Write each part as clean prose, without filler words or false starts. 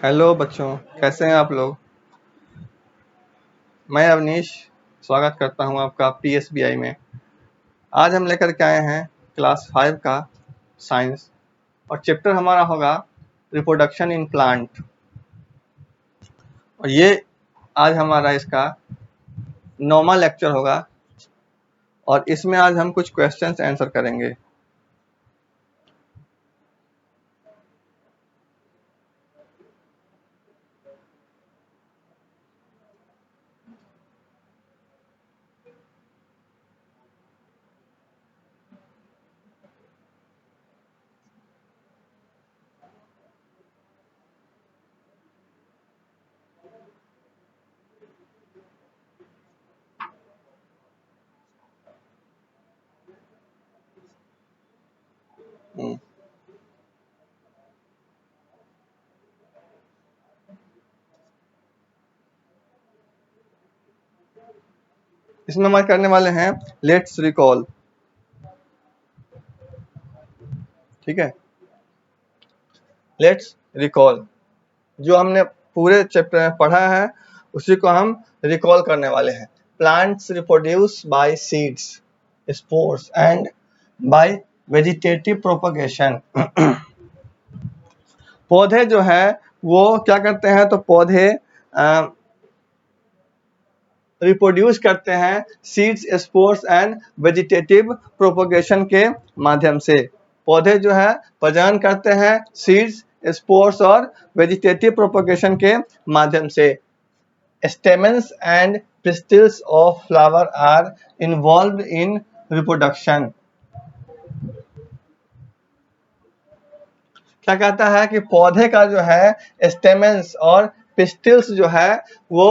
Hello बच्चों, कैसे हैं आप लोग। मैं अवनीश स्वागत करता हूं आपका पीएसबीआई में। आज हम लेकर के आए हैं क्लास 5 का साइंस और चैप्टर हमारा होगा रिप्रोडक्शन इन प्लांट। और ये आज हमारा इसका 9वां लेक्चर होगा और इसमें आज हम कुछ क्वेश्चंस आंसर करेंगे। हम्म, इसमें हमारे करने वाले हैं लेट्स रिकॉल। ठीक है, लेट्स रिकॉल जो हमने पूरे चैप्टर में पढ़ा है उसी को हम रिकॉल करने वाले हैं। Plants reproduce by seeds, spores and bye vegetative propagation. पौधे जो है वो क्या करते हैं, तो पौधे रिप्रोड्यूस करते हैं seeds, spores and vegetative propagation के माध्यम से। पौधे जो है प्रजनन करते हैं सीड्स, स्पोर्स और वेजिटेटिव प्रोपगेशन के माध्यम से। Stamens and pistils of flower are involved in reproduction. क्या कहता है कि पौधे का जो है स्टेमन्स और पिस्टिल्स जो है वो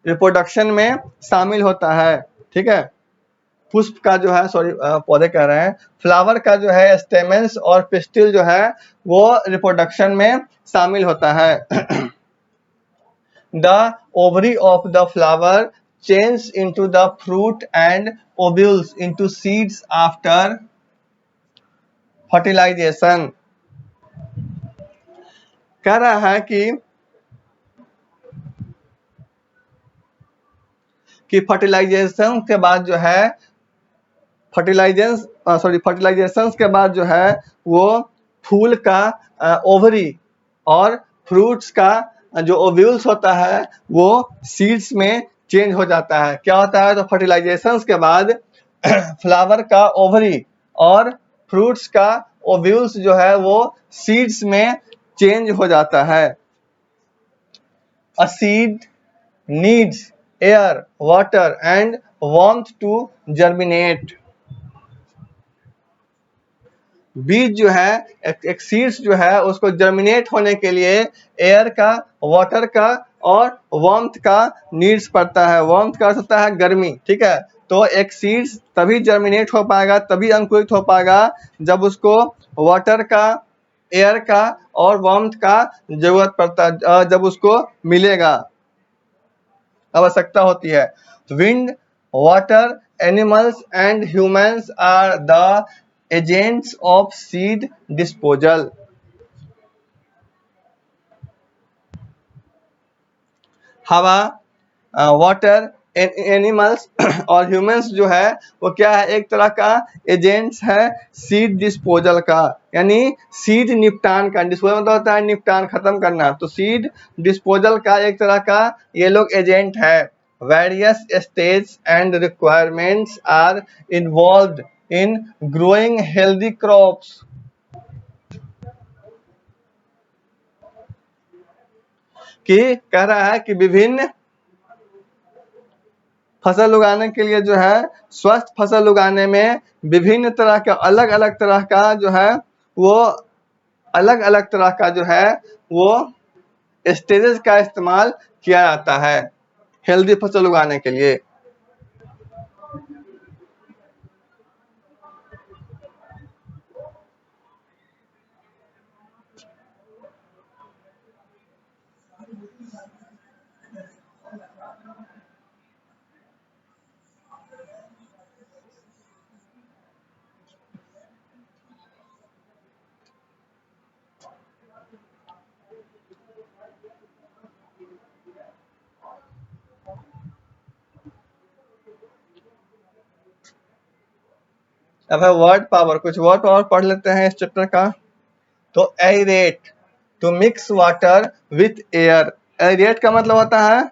रिप्रोडक्शन में शामिल होता है। ठीक है, पुष्प का जो है पौधे कह रहे हैं, फ्लावर का जो है स्टेमन्स और पिस्टिल जो है वो रिप्रोडक्शन में शामिल होता है। The ovary of the flower change into the fruit and ovules into seeds after fertilization। कह रहा है कि फर्टिलाइजेशन के बाद जो है फर्टिलाइजेशन के बाद जो है वो फूल का ओवरी और फ्रूट्स का जो ओव्यूल्स होता है वो सीड्स में चेंज हो जाता है। क्या होता है, तो फर्टिलाइजेशन के बाद फ्लावर का ओवरी और फ्रूट्स का ओव्यूल्स जो है वो सीड्स में चेंज हो जाता है। A seed needs air, water and warmth to germinate. बीज जो है एक सीड्स जो है उसको जर्मिनेट होने के लिए एयर का, वाटर का और वार्मथ का नीड्स पड़ता है। वार्मथ का अर्थ होता है गर्मी। ठीक है, तो एक सीड्स तभी जर्मिनेट हो पाएगा, तभी अंकुरित हो पाएगा जब उसको वाटर का, एयर का और वार्मथ का जरूरत पड़ता है, जब उसको मिलेगा, आवश्यकता होती है। Wind, water, animals and humans are the agents of seed disposal. हवा, वाटर, एनिमल्स और ह्यूमंस जो है वो क्या है, एक तरह का एजेंट्स है सीड डिस्पोजल का, यानी सीड निपटान का। डिस्पोजल मतलब होता है निपटान, खत्म करना। तो सीड डिस्पोजल का एक तरह का ये लोग एजेंट है। Various stage and requirements are involved in growing healthy crops. कि कह रहा है कि विभिन्न फसल उगाने के लिए जो है, स्वस्थ फसल उगाने में विभिन्न तरह का, अलग अलग तरह का जो है वो, अलग अलग तरह का जो है वो स्टेजेस का इस्तेमाल किया जाता है हेल्दी फसल उगाने के लिए। अब है वर्ड पावर, कुछ वर्ड पावर पढ़ लेते हैं इस चैप्टर का। तो aerate, to mix water with air. Aerate का मतलब होता है,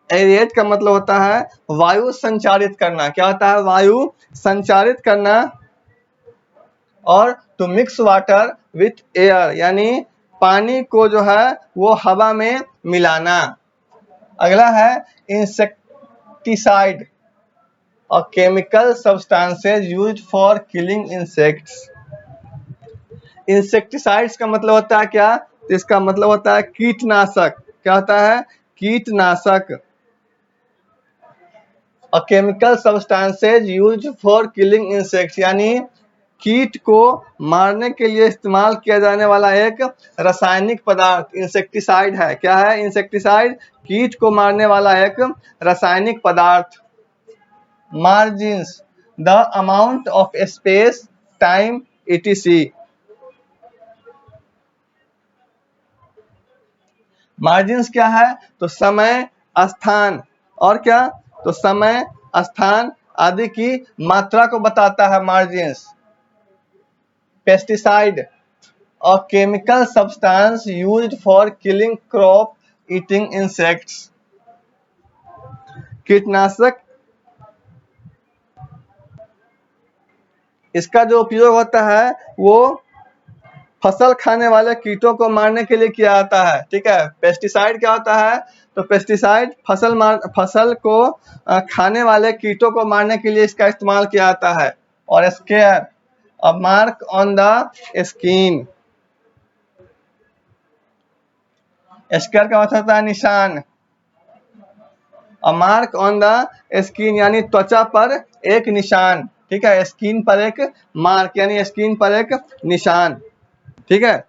एरेट का मतलब होता है वायु संचारित करना। क्या होता है? वायु संचारित करना। और to mix water with air यानी पानी को जो है वो हवा में मिलाना। अगला है इंसेक्टिसाइड, और chemical substances used for killing insects. Insecticides का मतलब होता है क्या? तो इसका मतलब होता है कीटनाशक। क्या होता है? कीटनाशक। और chemical substances used for killing insects यानी कीट को मारने के लिए इस्तेमाल किया जाने वाला एक रासायनिक पदार्थ इंसेक्टिसाइड है। क्या है? इंसेक्टिसाइड, कीट को मारने वाला एक रासायनिक पदार्थ। Margins, the amount of space, time, etc। Margins क्या है? तो समय, स्थान, और क्या? तो समय, स्थान आदि की मात्रा को बताता है margins. Pesticide, a chemical substance used for killing crop eating insects। कीटनाशक, इसका जो उपयोग होता है वो फसल खाने वाले कीटों को मारने के लिए किया जाता है। ठीक है। पेस्टिसाइड क्या होता है? तो पेस्टिसाइड फसल को खाने वाले कीटों को मारने के लिए इसका इस्तेमाल किया जाता है। और square, a mark on the skin. Square का मतलब होता है निशान। A mark on the skin यानी त्वचा पर एक निशान। ठीक है। स्किन पर एक मार्क यानी स्किन पर एक निशान। ठीक है।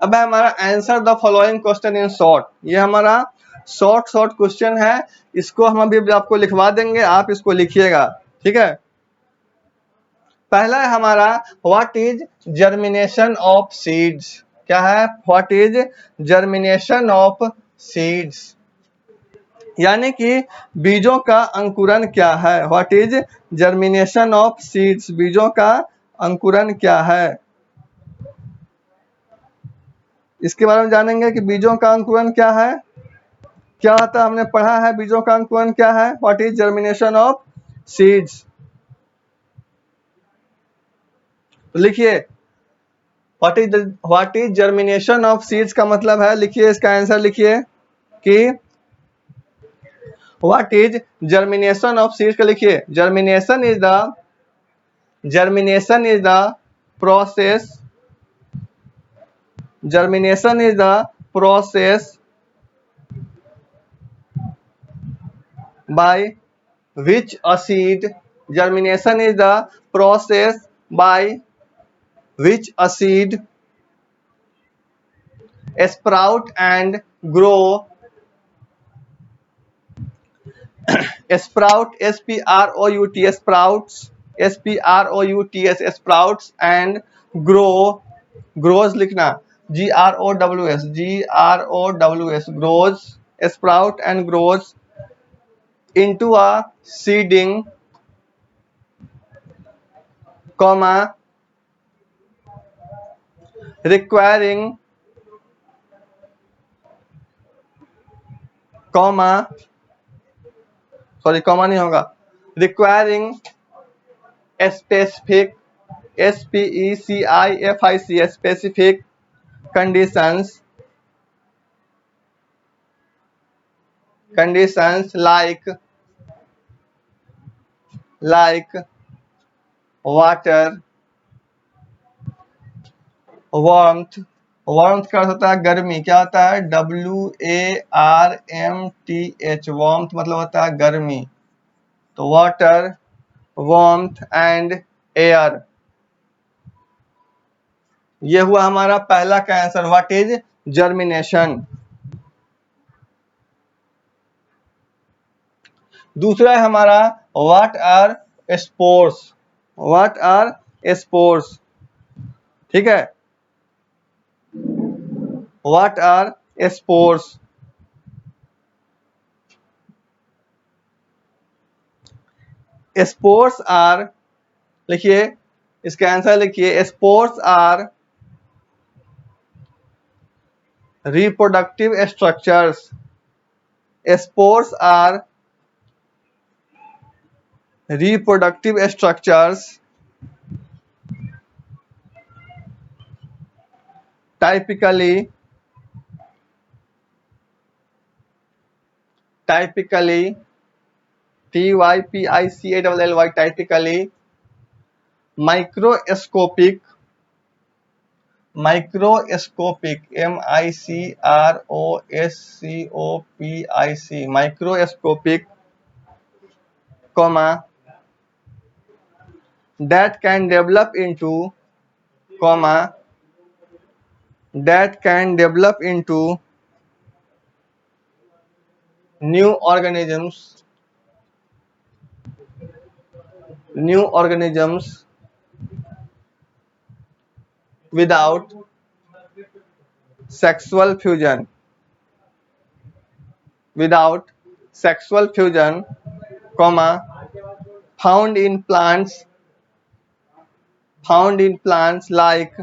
अब है हमारा answer the following question in short. ये हमारा शॉर्ट क्वेश्चन है। इसको हम अभी आपको लिखवा देंगे, आप इसको लिखिएगा। ठीक है। पहला है हमारा what is germination of seeds. क्या है? What is germination of seeds यानी कि बीजों का अंकुरन क्या है। What is germination of seeds, बीजों का अंकुरन क्या है। इसके बारे में जानेंगे कि बीजों का अंकुरन क्या है, क्या होता है। हमने पढ़ा है बीजों का अंकुरन क्या है। What is germination of seeds. तो लिखिए what is germination of seeds का मतलब है, लिखिए इसका आंसर लिखिए कि what is germination of seeds का लिखिए। Germination is the process, germination is the process by which a seed, germination is the process by which a seed sprout and grow, sprout, S-P-R-O-U-T, sprouts, S-P-R-O-U-T-S, sprouts and grows लिखना, G-R-O-W-S, G-R-O-W-S, grows, sprout and grows into a seeding, comma, requiring, comma, sorry comma नहीं होगा, requiring specific, S-P-E-C-I-F-I-C, specific conditions like water, warmth, warmth का अर्थ होता है गर्मी। क्या होता है? WARMTH, वार्मथ मतलब होता है गर्मी। तो वाटर, वार्मथ एंड एयर। ये हुआ हमारा पहला का आंसर, व्हाट इज जर्मिनेशन। दूसरा है हमारा what are spores, what are spores, ठीक है, what are spores. Spores are, लिखिए इसका आंसर लिखिए, spores are reproductive structures, spores are reproductive structures typically typically typically microscopic microscopic microscopic comma that can develop into comma that can develop into new organisms without sexual fusion, comma found in plants like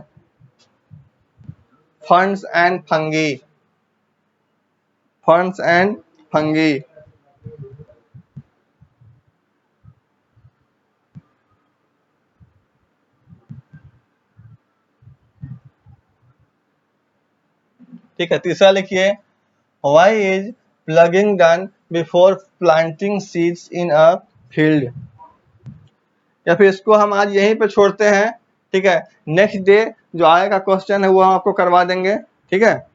ferns and fungi, ठीक है। तीसरा लिखिए, why is plugging done before planting seeds in a field, या फिर इसको हम आज यहीं पे छोड़ते हैं, ठीक है। नेक्स्ट डे जो आएगा क्वेश्चन है वो हम आपको करवा देंगे, ठीक है।